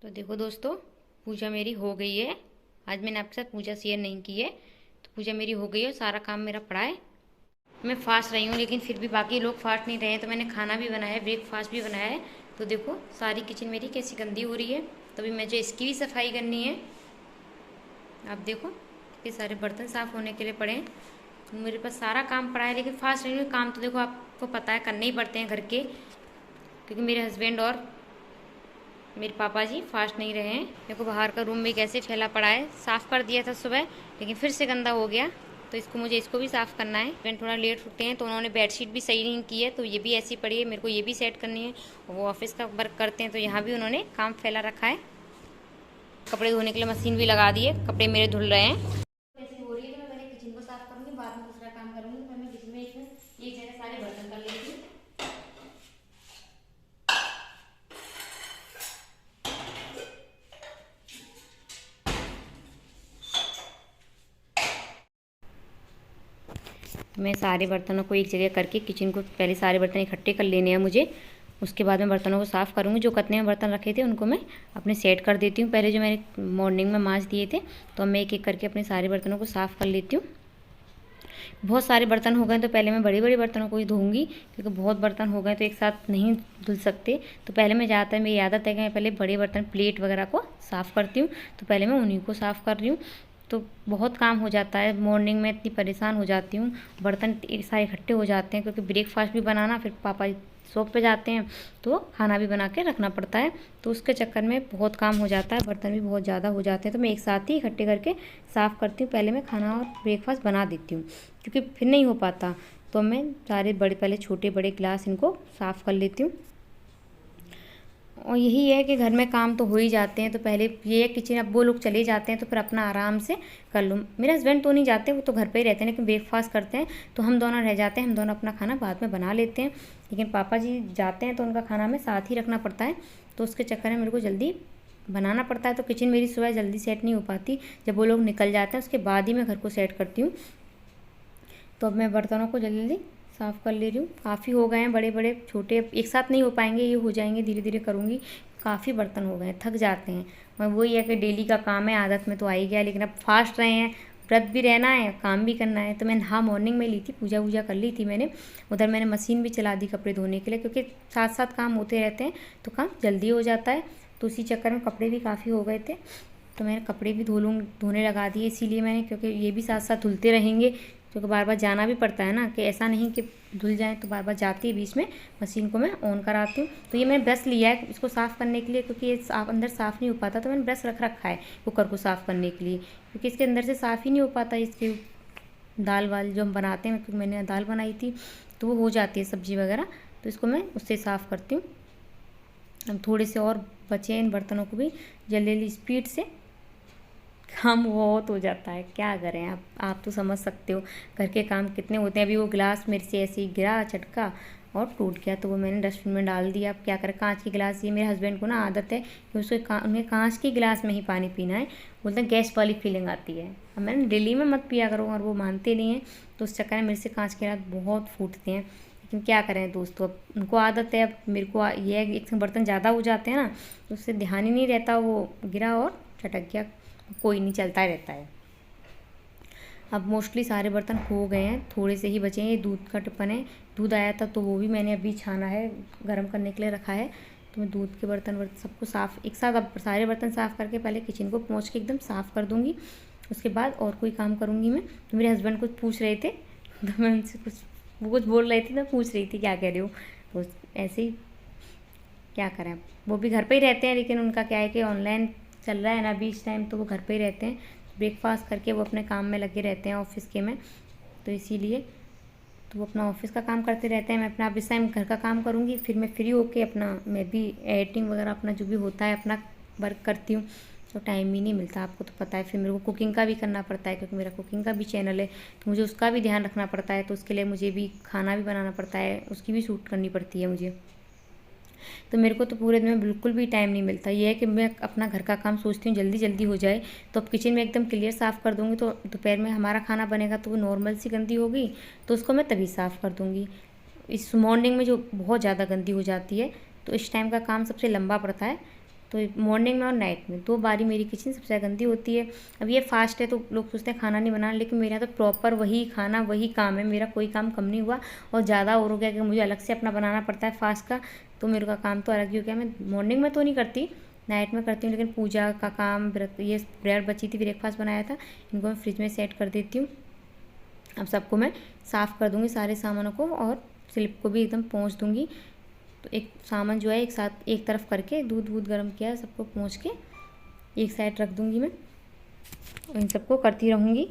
तो देखो दोस्तों, पूजा मेरी हो गई है। आज मैंने आपके साथ पूजा शेयर नहीं की है। तो पूजा मेरी हो गई है और सारा काम मेरा पड़ा है। मैं फास्ट रही हूँ, लेकिन फिर भी बाकी लोग फास्ट नहीं रहे हैं। तो मैंने खाना भी बनाया है, ब्रेकफास्ट भी बनाया है। तो देखो सारी किचन मेरी कैसी गंदी हो रही है। तभी मुझे इसकी भी सफाई करनी है। आप देखो ये सारे बर्तन साफ़ होने के लिए पड़े हैं। तो मेरे पास सारा काम पड़ा है, लेकिन फास्ट रही हूँ। काम तो देखो आपको पता है करने ही पड़ते हैं घर के, क्योंकि मेरे हस्बैंड और मेरे पापा जी फास्ट नहीं रहे हैं। देखो बाहर का रूम भी कैसे फैला पड़ा है। साफ़ कर दिया था सुबह, लेकिन फिर से गंदा हो गया। तो मुझे इसको भी साफ़ करना है। फ्रेंड थोड़ा लेट उठते हैं, तो उन्होंने बेडशीट भी सही नहीं की है, तो ये भी ऐसी पड़ी है। मेरे को ये भी सेट करनी है। वो ऑफिस का वर्क करते हैं, तो यहाँ भी उन्होंने काम फैला रखा है। कपड़े धोने के लिए मशीन भी लगा दी है, कपड़े मेरे धुल रहे हैं। ऐसी हो रही है, तो मैं पहले किचन को साफ करूँगी, बाद में दूसरा काम करूँगी। तो मैं किचन में एक जगह सारे बर्तन कर लेती हूँ। मैं सारे बर्तनों को एक जगह करके किचन को पहले सारे बर्तन इकट्ठे कर लेने हैं मुझे। उसके बाद मैं बर्तनों को साफ़ करूँगी। जो कतने में बर्तन रखे थे उनको मैं अपने सेट कर देती हूँ। पहले जो मैंने मॉर्निंग में मांज दिए थे, तो अब मैं एक एक करके अपने सारे बर्तनों को साफ़ कर लेती हूँ। बहुत सारे बर्तन हो गए तो पहले मैं बड़े बड़े बर्तनों को ही धोऊंगी, क्योंकि बहुत बर्तन हो गए तो एक साथ नहीं धुल सकते। तो पहले मैं ज़्यादातर मेरी आदत है कि मैं पहले बड़े बर्तन प्लेट वगैरह को साफ़ करती हूँ। तो पहले मैं उन्हीं को साफ़ कर रही हूँ। तो बहुत काम हो जाता है। मॉर्निंग में इतनी परेशान हो जाती हूँ, बर्तन एक सारे इकट्ठे हो जाते हैं, क्योंकि ब्रेकफास्ट भी बनाना, फिर पापा शॉप पे जाते हैं तो खाना भी बना के रखना पड़ता है। तो उसके चक्कर में बहुत काम हो जाता है, बर्तन भी बहुत ज़्यादा हो जाते हैं। तो मैं एक साथ ही इकट्ठे करके साफ़ करती हूँ। पहले मैं खाना और ब्रेकफास्ट बना देती हूँ, क्योंकि फिर नहीं हो पाता। तो मैं सारे बड़े पहले छोटे बड़े गिलास इनको साफ़ कर लेती हूँ। और यही है कि घर में काम तो हो ही जाते हैं। तो पहले ये है किचन, अब वो लोग चले जाते हैं तो फिर अपना आराम से कर लूँ। मेरे हस्बैंड तो नहीं जाते, वो तो घर पे ही रहते हैं, लेकिन ब्रेकफास्ट करते हैं तो हम दोनों रह जाते हैं। हम दोनों अपना खाना बाद में बना लेते हैं। लेकिन पापा जी जाते हैं तो उनका खाना हमें साथ ही रखना पड़ता है। तो उसके चक्कर में मेरे को जल्दी बनाना पड़ता है। तो किचन मेरी सुबह जल्दी सेट नहीं हो पाती। जब वो लोग निकल जाते हैं उसके बाद ही मैं घर को सेट करती हूँ। तो अब मैं बर्तनों को जल्दी जल्दी साफ़ कर ले रही हूँ। काफ़ी हो गए हैं, बड़े बड़े छोटे एक साथ नहीं हो पाएंगे, ये हो जाएंगे धीरे धीरे करूँगी। काफ़ी बर्तन हो गए हैं, थक जाते हैं। मैं वही है कि डेली का काम है, आदत में तो आ ही गया। लेकिन अब फास्ट रहे हैं, व्रत भी रहना है, काम भी करना है। तो मैंने हाँ मॉर्निंग में ली थी, पूजा वूजा कर ली थी मैंने। उधर मैंने मशीन भी चला दी कपड़े धोने के लिए, क्योंकि साथ साथ काम होते रहते हैं तो काम जल्दी हो जाता है। तो उसी चक्कर में कपड़े भी काफ़ी हो गए थे, तो मैंने कपड़े भी धोने लगा दिए इसीलिए मैंने, क्योंकि ये भी साथ साथ धुलते रहेंगे। क्योंकि बार बार जाना भी पड़ता है ना, कि ऐसा नहीं कि धुल जाए। तो बार बार जाती है बीच में, मशीन को मैं ऑन कराती हूँ। तो ये मैंने ब्रश लिया है इसको साफ़ करने के लिए, क्योंकि ये अंदर साफ़ नहीं हो पाता। तो मैंने ब्रश रख रखा है कुकर को साफ़ करने के लिए, क्योंकि इसके अंदर से साफ़ ही नहीं हो पाता। इसके दाल वाल जो हम बनाते हैं, क्योंकि मैंने दाल बनाई थी तो वो हो जाती है सब्ज़ी वगैरह। तो इसको मैं उससे साफ़ करती हूँ। अब थोड़े से और बचे हैं, इन बर्तनों को भी जल्दी जल्दी स्पीड से काम बहुत हो जाता है। क्या करें, आप तो समझ सकते हो घर के काम कितने होते हैं। अभी वो गिलास मेरे से ऐसे ही गिरा, चटका और टूट गया, तो वो मैंने डस्टबिन में डाल दिया। अब क्या करें, कांच के गिलास, ये मेरे हस्बैंड को ना आदत है कि उन्हें कांच के गिलास में ही पानी पीना है। बोलते हैं गैस वाली फीलिंग आती है। अब मैंने डेली में मत पिया करो, और वो मानते नहीं हैं। तो उस चक्कर में मेरे से कांच के गिलास बहुत फूटते हैं। लेकिन क्या करें दोस्तों, अब उनको आदत है। अब मेरे को ये है कि एक बर्तन ज़्यादा हो जाते हैं ना, तो उससे ध्यान ही नहीं रहता, वो गिरा और चटक गया। कोई नहीं, चलता रहता है। अब मोस्टली सारे बर्तन हो गए हैं, थोड़े से ही बचे हैं। ये दूध का टिफन है, दूध आया था तो वो भी मैंने अभी छाना है, गर्म करने के लिए रखा है। तो मैं दूध के बर्तन सबको साफ़ एक साथ, अब सारे बर्तन साफ़ करके पहले किचन को पहुँच के एकदम साफ़ कर दूँगी। उसके बाद और कोई काम करूँगी मैं। तो मेरे हस्बैंड कुछ पूछ रहे थे, तो मैं उनसे वो कुछ बोल रही थी, मैं पूछ रही थी क्या कह रहे हो। तो ऐसे ही क्या करें, वो भी घर पे ही रहते हैं, लेकिन उनका क्या है कि ऑनलाइन चल रहा है ना अभी इस टाइम, तो वो घर पे ही रहते हैं। ब्रेकफास्ट करके वो अपने काम में लगे रहते हैं ऑफिस के में, तो इसीलिए तो वो अपना ऑफिस का काम करते रहते हैं। मैं अपना अब इस टाइम घर का काम करूँगी, फिर मैं फ्री होके अपना मैं भी एडिटिंग वगैरह अपना जो भी होता है अपना वर्क करती हूँ। तो टाइम ही नहीं मिलता, आपको तो पता है। फिर मेरे को कुकिंग का भी करना पड़ता है, क्योंकि मेरा कुकिंग का भी चैनल है, तो मुझे उसका भी ध्यान रखना पड़ता है। तो उसके लिए मुझे भी खाना भी बनाना पड़ता है, उसकी भी शूट करनी पड़ती है मुझे। तो मेरे को तो पूरे दिन में बिल्कुल भी टाइम नहीं मिलता। ये है कि मैं अपना घर का काम सोचती हूँ जल्दी जल्दी हो जाए। तो अब किचन में एकदम क्लियर साफ़ कर दूँगी, तो दोपहर में हमारा खाना बनेगा तो वो नॉर्मल सी गंदी होगी, तो उसको मैं तभी साफ़ कर दूँगी। इस मॉर्निंग में जो बहुत ज़्यादा गंदी हो जाती है, तो इस टाइम का काम सबसे लंबा पड़ता है। तो मॉर्निंग में और नाइट में 2 बारी मेरी किचन सबसे ज़्यादा गंदी होती है। अब ये फास्ट है तो लोग सोचते हैं खाना नहीं बनाना, लेकिन मेरे यहाँ तो प्रॉपर वही खाना वही काम है, मेरा कोई काम कम नहीं हुआ। और ज़्यादा और हो गया कि मुझे अलग से अपना बनाना पड़ता है फास्ट का, तो मेरे का काम तो अलग ही हो गया। मैं मॉर्निंग में तो नहीं करती, नाइट में करती हूँ, लेकिन पूजा का काम, ये ब्रेड बची थी, ब्रेकफास्ट बनाया था, इनको मैं फ्रिज में सेट कर देती हूँ। अब सबको मैं साफ़ कर दूँगी सारे सामानों को, और स्लिप को भी एकदम पोंछ दूँगी। तो एक सामान जो है एक साथ एक तरफ करके दूध गर्म किया है, सबको पोंछ के एक साइड रख दूँगी मैं, और इन सबको करती रहूँगी।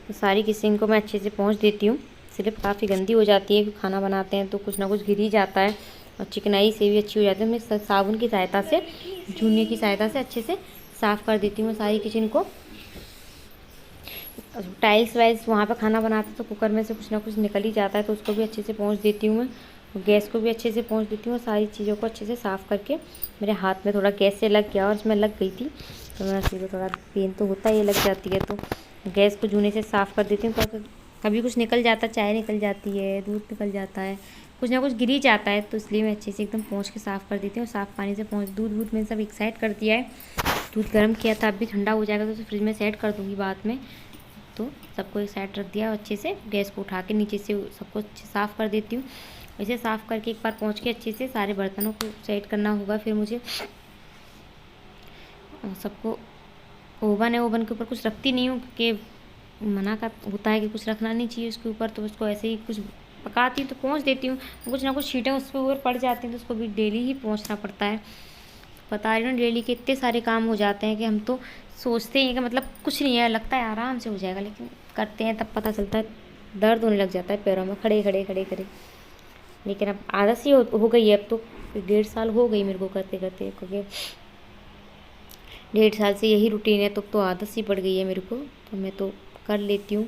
तो सारी किचन को मैं अच्छे से पोंछ देती हूँ। स्लिप काफ़ी गंदी हो जाती है, खाना बनाते हैं तो कुछ ना कुछ गिर ही जाता है, और चिकनाई से भी अच्छी हो जाती है। मैं साबुन की सहायता से, जूने की सहायता से अच्छे से साफ़ कर देती हूँ सारी किचन को। टाइल्स वाइल्स वहाँ पर खाना बनाते तो कुकर में से कुछ ना कुछ निकल ही जाता है, तो उसको भी अच्छे से पोंछ देती हूँ मैं। गैस को भी अच्छे से पोंछ देती हूँ, और सारी चीज़ों को अच्छे से साफ़ करके, मेरे हाथ में थोड़ा गैस से लग गया और इसमें लग गई थी, तो मैं सीधे थोड़ा पेन तो होता है, ये लग जाती है, तो गैस को जूने से साफ़ कर देती हूँ। तो कभी कुछ निकल जाता, चाय निकल जाती है, दूध निकल जाता है, कुछ ना कुछ गिर ही जाता है, तो इसलिए मैं अच्छे से एकदम पोंछ के साफ़ कर देती हूँ। साफ़ पानी से पोंछ, दूध मैंने सब एक साइड कर दिया है। दूध गर्म किया था, अब भी ठंडा हो जाएगा तो उसे फ्रिज में सेट कर दूँगी बाद में। तो सबको एक साइड रख दिया, अच्छे से गैस को उठा के नीचे से सबको अच्छे साफ़ कर देती हूँ। इसे साफ़ करके एक बार पोंछ के अच्छे से सारे बर्तनों को सेट करना होगा। फिर मुझे सबको ओवन है, ओवन के ऊपर कुछ रखती नहीं हूँ, क्योंकि मना का होता है कि कुछ रखना नहीं चाहिए उसके ऊपर, तो उसको ऐसे ही कुछ पकाती हूँ तो पोंछ देती हूँ। कुछ ना कुछ छींटें उस पर ऊपर पड़ जाती हैं, तो उसको भी डेली ही पोंछना पड़ता है। बता रही हूँ, डेली के इतने सारे काम हो जाते हैं कि हम तो सोचते हैं कि मतलब कुछ नहीं है, लगता है आराम से हो जाएगा, लेकिन करते हैं तब पता चलता है दर्द होने लग जाता है पैरों में, खड़े खड़े। लेकिन अब आदत सी हो गई है, अब तो 1.5 साल हो गई मेरे को करते करते, क्योंकि 1.5 साल से यही रूटीन है, तो आदत सी पड़ गई है मेरे को, तो मैं तो कर लेती हूँ।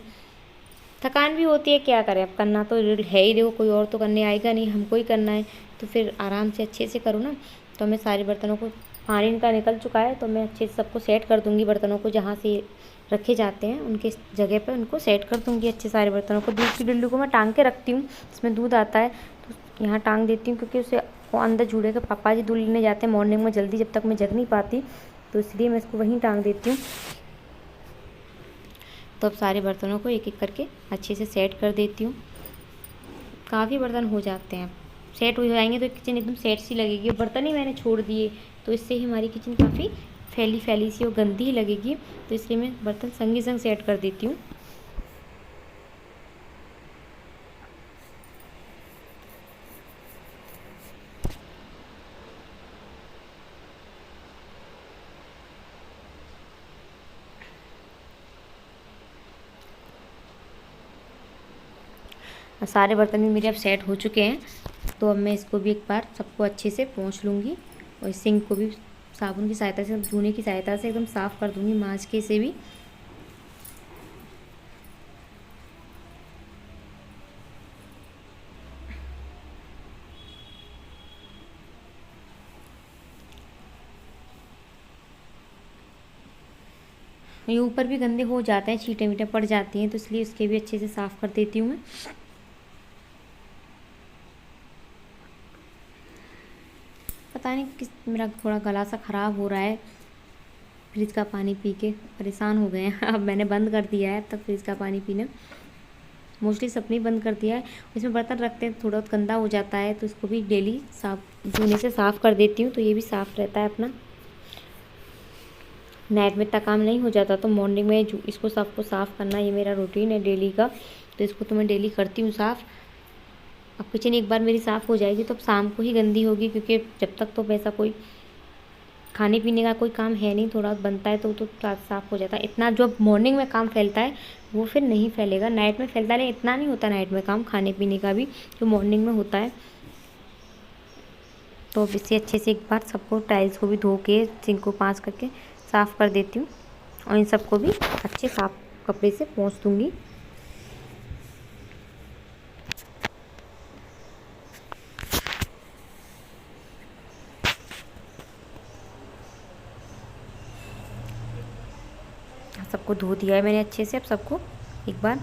थकान भी होती है, क्या करें, अब करना तो है ही, देखो कोई और तो करने आएगा नहीं, हमको ही करना है, तो फिर आराम से अच्छे से करो ना। तो मैं सारे बर्तनों को, पानी इनका निकल चुका है, तो मैं अच्छे से सबको सेट कर दूँगी, बर्तनों को जहाँ से रखे जाते हैं उनके जगह पे उनको सेट कर दूँगी अच्छे सारे बर्तनों को। दूध की डुल्लू को मैं टांग के रखती हूँ, इसमें दूध आता है तो यहाँ टांग देती हूँ, क्योंकि उसे अंदर जूड़े के पापा जी दूध लेने जाते हैं मॉर्निंग में जल्दी, जब तक मैं जग नहीं पाती, तो इसलिए मैं इसको वहीं टांग देती हूँ। तो अब सारे बर्तनों को एक एक करके अच्छे से सेट कर देती हूँ। काफ़ी बर्तन हो जाते हैं, सेट हो जाएंगे तो किचन एकदम सेट सी लगेगी। बर्तन ही मैंने छोड़ दिए तो इससे ही हमारी किचन काफ़ी फैली सी और गंदी ही लगेगी, तो इसलिए मैं बर्तन संग ही संग सेट कर देती हूँ। सारे बर्तन भी मेरे अब सेट हो चुके हैं, तो अब मैं इसको भी एक बार सबको अच्छे से पोंछ लूँगी, और सिंक को भी साबुन की सहायता से, जूने की सहायता से एकदम साफ़ कर दूँगी, मांज के इसे भी। ये ऊपर भी गंदे हो जाते हैं, छींटे वीटे पड़ जाती हैं, तो इसलिए इसके भी अच्छे से साफ़ कर देती हूँ मैं। पता नहीं किस, मेरा थोड़ा गला सा ख़राब हो रहा है, फ्रिज का पानी पी के परेशान हो गए हैं। अब मैंने बंद कर दिया है तब फ्रिज का पानी पीना, मोस्टली सबने बंद कर दिया है। इसमें बर्तन रखते हैं थोड़ा गंदा हो जाता है, तो इसको भी डेली साफ धोने से साफ़ कर देती हूँ, तो ये भी साफ़ रहता है अपना। नाइट में इतना काम नहीं हो जाता, तो मॉर्निंग में जो इसको सबको साफ़ करना, ये मेरा रूटीन है डेली का, तो इसको तो मैं डेली करती हूँ साफ़। अब किचन एक बार मेरी साफ़ हो जाएगी तो अब शाम को ही गंदी होगी, क्योंकि जब तक तो वैसा कोई खाने पीने का कोई काम है नहीं, थोड़ा बनता है तो साफ़ हो जाता है। इतना जो मॉर्निंग में काम फैलता है वो फिर नहीं फैलेगा, नाइट में फैलता है, लेकिन इतना नहीं होता नाइट में काम खाने पीने का भी जो मॉर्निंग में होता है। तो अब इसे अच्छे से एक बार सबको, टाइल्स को भी धो के, सिंक को पाँच करके साफ़ कर देती हूँ, और इन सबको भी अच्छे साफ कपड़े से पोंछ दूँगी। सबको धो दिया है मैंने अच्छे से, अब सबको एक बार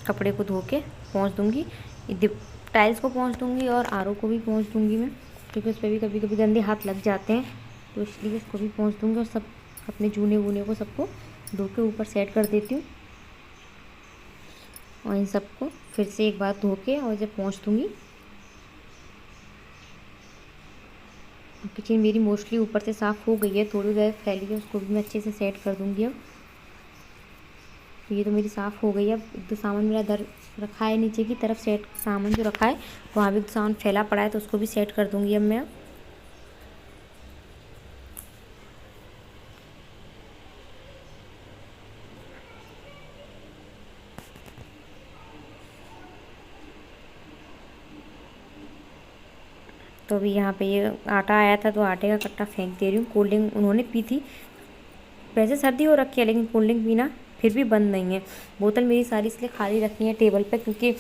कपड़े को धो के पोंछ दूँगी। टाइल्स को पोंछ दूँगी और आरओ को भी पोंछ दूँगी मैं, क्योंकि उस पर भी कभी कभी गंदे हाथ लग जाते हैं, तो इसलिए इसको भी पोंछ दूँगी। और सब अपने जूने वूने को सबको धो के ऊपर सेट कर देती हूँ। और इन सबको फिर से एक बार धो के और इसे पोंछ दूँगी। किचन मेरी मोस्टली ऊपर से साफ़ हो गई है, थोड़ी देर फैली है, उसको भी मैं अच्छे से सेट कर दूँगी अब। तो ये तो मेरी साफ़ हो गई है। अब तो सामान मेरा दर रखा है नीचे की तरफ, सेट सामान जो रखा है वहाँ भी सामान फैला पड़ा है, तो उसको भी सेट कर दूँगी अब मैं। तो अभी यहाँ पे ये आटा आया था, तो आटे का कट्टा फेंक दे रही हूँ। कोल्ड ड्रिंक उन्होंने पी थी, वैसे सर्दी हो रखी है लेकिन कोल्ड ड्रिंक पीना फिर भी बंद नहीं है। बोतल मेरी सारी इसलिए खाली रखनी है टेबल पे, क्योंकि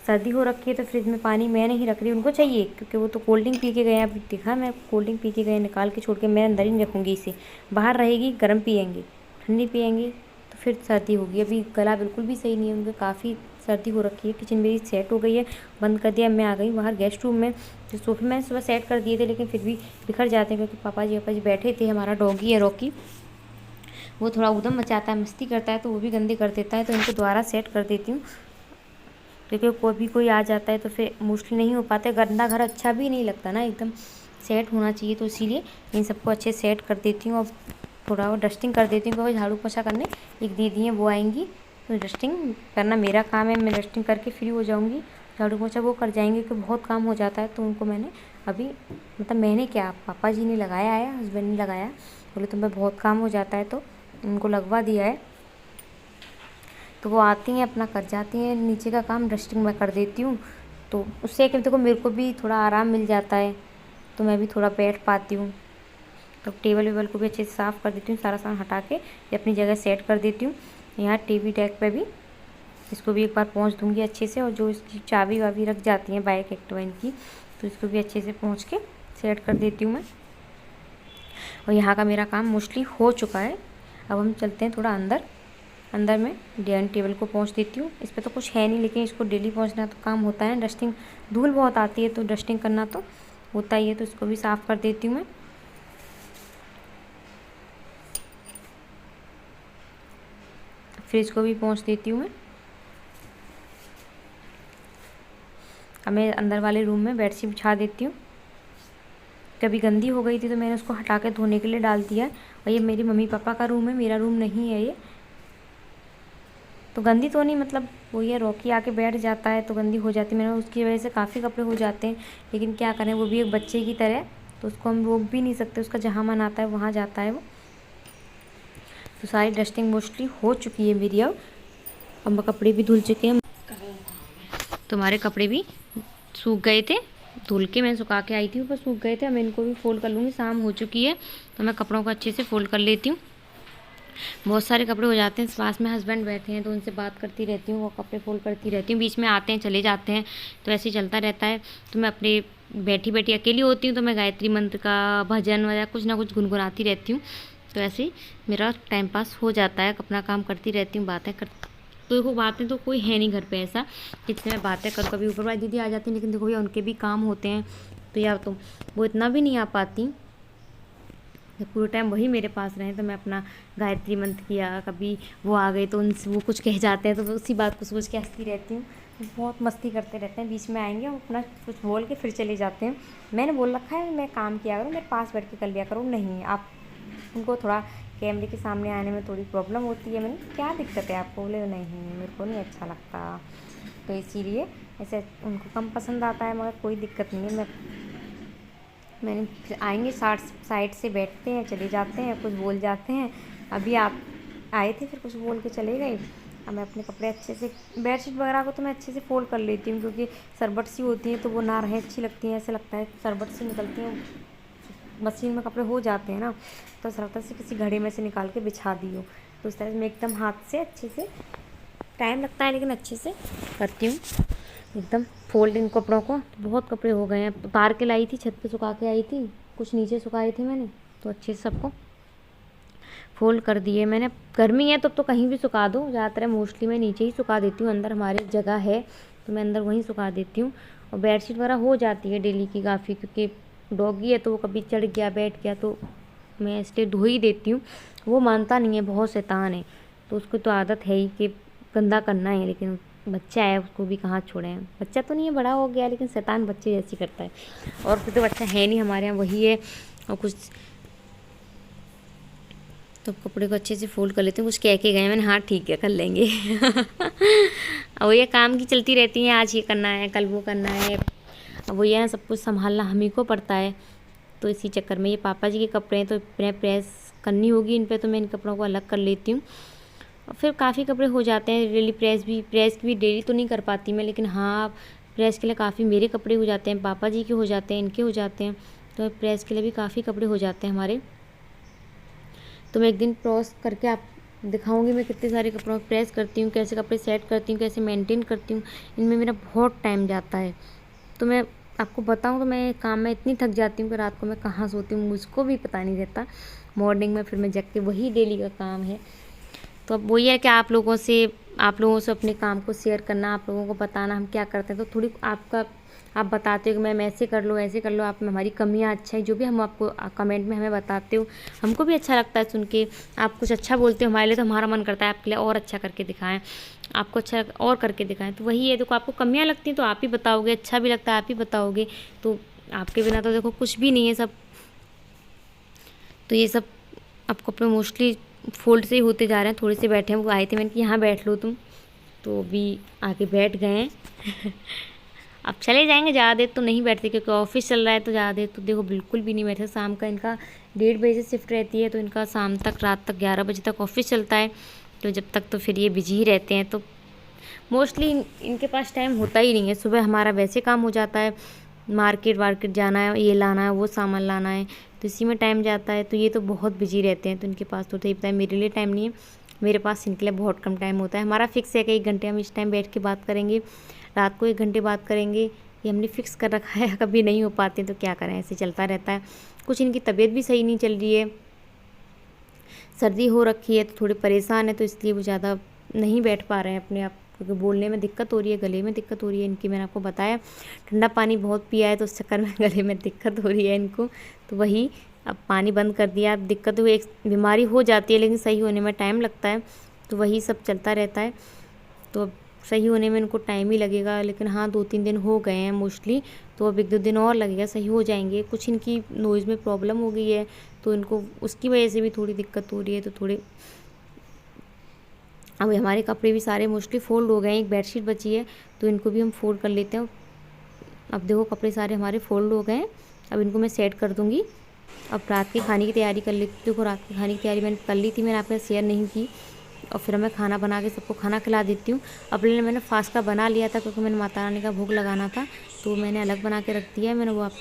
सर्दी हो रखी है, तो फ्रिज में पानी मैं नहीं रख रही, उनको चाहिए, क्योंकि वो तो कोल्ड ड्रिंक पी के गए हैं। अभी दिखा, मैं कोल्ड ड्रिंक पी के गए, निकाल के छोड़ के मैं अंदर ही नहीं रखूँगी इसे। बाहर रहेगी, गर्म पियेंगे, ठंडी पियेंगे तो फिर सर्दी होगी। अभी गला बिल्कुल भी सही नहीं है उनका, काफ़ी सर्दी हो रखी है। किचन मेरी सेट हो गई है, बंद कर दिया। मैं आ गई बाहर गेस्ट रूम में। जो सोफे मैंने सुबह सेट कर दिए थे, लेकिन फिर भी बिखर जाते हैं, क्योंकि पापा जी बैठे थे। हमारा डॉगी है रॉकी, वो थोड़ा उधम मचाता है, मस्ती करता है, तो वो भी गंदे कर देता है। तो इनको दोबारा सेट कर देती हूँ, क्योंकि कोई आ जाता है तो फिर मोस्टली नहीं हो पाता है। गंदा घर अच्छा भी नहीं लगता ना, एकदम सेट होना चाहिए। तो इसीलिए इन सबको अच्छे सेट कर देती हूँ। अब थोड़ा वो डस्टिंग कर देती हूँ, क्योंकि झाड़ू पोछा करने एक दीदी है, वो आएंगी, तो डस्टिंग करना मेरा काम है। मैं डस्टिंग करके फ्री हो जाऊँगी, झाड़ू पोछा वो कर जाएंगे, क्योंकि बहुत काम हो जाता है। तो उनको मैंने अभी, मतलब मैंने क्या, पापा जी ने लगाया है, हस्बैंड ने लगाया, बोले तो मैं बहुत काम हो जाता है, तो उनको लगवा दिया है। तो वो आती हैं, अपना कर जाती हैं। नीचे का काम डस्टिंग मैं कर देती हूँ, तो उससे कि देखो मेरे को भी थोड़ा आराम मिल जाता है, तो मैं भी थोड़ा बैठ पाती हूँ। तो टेबल वेबल को भी अच्छे से साफ़ कर देती हूँ, सारा सामान हटा के ये अपनी जगह सेट कर देती हूँ। यहाँ टीवी डेस्क पे भी इसको भी एक बार पोंछ दूँगी अच्छे से। और जो इसकी चाबी वाबी रख जाती हैं बाइक एक्टिवा की, तो इसको भी अच्छे से पोंछ के सेट कर देती हूँ मैं। और यहाँ का मेरा काम मोस्टली हो चुका है। अब हम चलते हैं थोड़ा अंदर में डाइनिंग टेबल को पोंछ देती हूँ। इस पर तो कुछ है नहीं, लेकिन इसको डेली पोंछना तो काम होता है। डस्टिंग, धूल बहुत आती है, तो डस्टिंग करना तो होता ही है, तो इसको भी साफ़ कर देती हूँ मैं। फ्रिज को भी पोंछ देती हूँ मैं। अब मैं अंदर वाले रूम में बेडशीट बिछा देती हूँ। कभी गंदी हो गई थी, तो मैंने उसको हटा के धोने के लिए डाल दिया। और ये मेरी मम्मी पापा का रूम है, मेरा रूम नहीं है ये। तो गंदी तो नहीं, मतलब वो ये रॉकी आके बैठ जाता है तो गंदी हो जाती है। मैंने उसकी वजह से काफ़ी कपड़े हो जाते हैं, लेकिन क्या करें, वो भी एक बच्चे की तरह, तो उसको हम रोक भी नहीं सकते। उसका जहाँ मन आता है वहाँ जाता है वो। तो सारी डस्टिंग मोस्टली हो चुकी है मेरी। अब कपड़े भी धुल चुके हैं, तुम्हारे कपड़े भी सूख गए थे, धुल के मैं सुखा के आई थी, ऊपर सूख गए थे। अब मैं इनको भी फोल्ड कर लूँगी, शाम हो चुकी है, तो मैं कपड़ों को अच्छे से फोल्ड कर लेती हूँ। बहुत सारे कपड़े हो जाते हैं, पास में हस्बैंड बैठे हैं, तो उनसे बात करती रहती हूँ, वो कपड़े फोल्ड करती रहती हूँ। बीच में आते हैं, चले जाते हैं, तो ऐसे ही चलता रहता है। तो मैं अपने बैठी बैठी अकेली होती हूँ, तो मैं गायत्री मंत्र का भजन वगैरह कुछ ना कुछ गुनगुनाती रहती हूँ। तो ऐसे ही मेरा टाइम पास हो जाता है, अपना काम करती रहती हूँ, बातें कर। तो देखो बातें तो कोई है नहीं घर पे ऐसा जितने मैं बातें करूँ। कभी ऊपर वाली दीदी आ जाती हैं, लेकिन देखो भैया उनके भी काम होते हैं, तो यार तो वो इतना भी नहीं आ पाती। पूरे टाइम वही मेरे पास रहें, तो मैं अपना गायत्री मंत्र किया, कभी वो आ गए तो उनसे वो कुछ कह जाते हैं, तो उसी बात को सोच के हंसती रहती हूँ। बहुत मस्ती करते रहते हैं, बीच में आएंगे और अपना कुछ बोल के फिर चले जाते हैं। मैंने बोल रखा है मैं काम किया करूँ, मेरे पास बैठ के कर लिया करूँ। नहीं, आप उनको थोड़ा कैमरे के सामने आने में थोड़ी प्रॉब्लम होती है। मैंने क्या दिक्कत है आपको? बोले नहीं, मेरे को नहीं अच्छा लगता, तो इसीलिए ऐसे उनको कम पसंद आता है। मगर कोई दिक्कत नहीं है, मैंने फिर आएंगे साइड से बैठते हैं, चले जाते हैं, कुछ बोल जाते हैं। अभी आप आए थे, फिर कुछ बोल के चले गए। अब मैं अपने कपड़े अच्छे से, बेडशीट वगैरह को तो मैं अच्छे से फोल्ड कर लेती हूँ, क्योंकि सरबट सी होती हैं तो वो ना रहे, अच्छी लगती हैं। ऐसे लगता है सरबट सी निकलती हैं, मशीन में कपड़े हो जाते हैं ना, तो ऐसा लगता है से किसी घड़े में से निकाल के बिछा दी हो। तो उस तरह से मैं एकदम हाथ से अच्छे से, टाइम लगता है लेकिन अच्छे से करती हूँ एकदम फोल्ड इन कपड़ों को। बहुत कपड़े हो गए हैं, उतार के लाई थी, छत पे सुखा के आई थी, कुछ नीचे सुखाए थे मैंने, तो अच्छे से सबको फोल्ड कर दिए मैंने। गर्मी है तो कहीं भी सुखा दो, ज़्यादातर मोस्टली मैं नीचे ही सुखा देती हूँ, अंदर हमारे जगह है तो मैं अंदर वहीं सुखा देती हूँ। और बेडशीट वगैरह हो जाती है डेली की काफ़ी, क्योंकि डॉगी है तो वो कभी चढ़ गया बैठ गया तो मैं इसलिए धो ही देती हूँ। वो मानता नहीं है, बहुत शैतान है, तो उसको तो आदत है ही कि गंदा करना है, लेकिन बच्चा है उसको भी कहाँ छोड़े हैं। बच्चा तो नहीं है, बड़ा हो गया, लेकिन शैतान बच्चे जैसी करता है। और फिर तो बच्चा है नहीं हमारे यहाँ, वही है। और कुछ तो कपड़े को अच्छे से फोल्ड कर लेते हैं। कुछ कह के गए मैंने, हाँ ठीक है कर लेंगे। और ये काम की चलती रहती हैं, आज ये करना है कल वो करना है। अब वो ये ना सब कुछ संभालना हम ही को पड़ता है, तो इसी चक्कर में ये पापा जी के कपड़े हैं तो इन्हें प्रेस करनी होगी इन पे, तो मैं इन कपड़ों को अलग कर लेती हूँ। और फिर काफ़ी कपड़े हो जाते हैं डेली, प्रेस की भी डेली तो नहीं कर पाती मैं, लेकिन हाँ प्रेस के लिए काफ़ी मेरे कपड़े हो जाते हैं, पापा जी के हो जाते हैं, इनके हो जाते हैं, तो प्रेस के लिए भी काफ़ी कपड़े हो जाते हैं हमारे। तो मैं एक दिन प्रेस करके आप दिखाऊंगी मैं कितने सारे कपड़ों को प्रेस करती हूँ, कैसे कपड़े सेट करती हूँ, कैसे मेंटेन करती हूँ। इनमें मेरा बहुत टाइम जाता है, तो मैं आपको बताऊँ तो मैं काम में इतनी थक जाती हूँ कि रात को मैं कहाँ सोती हूँ मुझको भी पता नहीं रहता। मॉर्निंग में फिर मैं जग के, वही डेली का काम है। तो अब वही है कि आप लोगों से अपने काम को शेयर करना, आप लोगों को बताना हम क्या करते हैं, तो थोड़ी आप बताते हो कि मैम ऐसे कर लो ऐसे कर लो, आप में हमारी कमियां अच्छाई जो भी हम आपको कमेंट में हमें बताते हो, हमको भी अच्छा लगता है सुन के। आप कुछ अच्छा बोलते हो हमारे लिए तो हमारा मन करता है आपके लिए और अच्छा करके दिखाएं, आपको अच्छा और करके दिखाएं। तो वही है, देखो आपको कमियाँ लगती हैं तो आप ही बताओगे, अच्छा भी लगता है आप ही बताओगे, तो आपके बिना तो देखो कुछ भी नहीं है सब। तो ये सब अब कपड़े मोस्टली फोल्ड से ही होते जा रहे हैं। थोड़े से बैठे हैं, वो आए थे मैंने कि यहाँ बैठ लो तुम, तो अभी आके बैठ गए हैं। अब चले जाएंगे, ज़्यादा देर तो नहीं बैठते क्योंकि ऑफिस चल रहा है, तो ज़्यादा देर तो देखो बिल्कुल भी नहीं बैठे। शाम का इनका 1:30 बजे से शिफ्ट रहती है, तो इनका शाम तक रात तक 11 बजे तक ऑफिस चलता है, तो जब तक तो फिर ये बिजी ही रहते हैं। तो मोस्टली इनके पास टाइम होता ही नहीं है। सुबह हमारा वैसे काम हो जाता है, मार्केट जाना है, ये लाना है वो सामान लाना है, तो इसी में टाइम जाता है। तो ये तो बहुत बिजी रहते हैं, तो इनके पास तो ही पता है, मेरे लिए टाइम नहीं है, मेरे पास इनके लिए बहुत कम टाइम होता है। हमारा फिक्स है कि 1 घंटे हम इस टाइम बैठ के बात करेंगे, रात को 1 घंटे बात करेंगे, ये हमने फिक्स कर रखा है। कभी नहीं हो पाते तो क्या करें, ऐसे चलता रहता है। कुछ इनकी तबीयत भी सही नहीं चल रही है, सर्दी हो रखी है तो थोड़े परेशान है, तो इसलिए वो ज़्यादा नहीं बैठ पा रहे हैं अपने आप, क्योंकि बोलने में दिक्कत हो रही है, गले में दिक्कत हो रही है इनकी। मैंने आपको बताया ठंडा पानी बहुत पिया है तो उस चक्कर में गले में दिक्कत हो रही है इनको, तो वही अब पानी बंद कर दिया। अब दिक्कत हुई, एक बीमारी हो जाती है लेकिन सही होने में टाइम लगता है, तो वही सब चलता रहता है। तो अब सही होने में इनको टाइम ही लगेगा, लेकिन हाँ 2-3 दिन हो गए हैं मोस्टली, तो अब 1-2 दिन और लगेगा, सही हो जाएंगे। कुछ इनकी नोज़ में प्रॉब्लम हो गई है, तो इनको उसकी वजह से भी थोड़ी दिक्कत हो रही है, तो थोड़े अभी हमारे कपड़े भी सारे मोस्टली फोल्ड हो गए हैं। एक बेडशीट बची है तो इनको भी हम फोल्ड कर लेते हैं। अब देखो कपड़े सारे हमारे फोल्ड हो गए हैं, अब इनको मैं सेट कर दूँगी। अब रात की खाने की तैयारी कर लेती हूँ। देखो रात की खाने की तैयारी मैंने कर ली थी, मैंने आपके साथ शेयर नहीं की। और फिर मैं खाना बना के सबको खाना खिला देती हूँ। अपने लिए मैंने फास्ट का बना लिया था क्योंकि मैंने माता रानी का भोग लगाना था, तो मैंने अलग बना के रख दिया है, मैंने वो आपके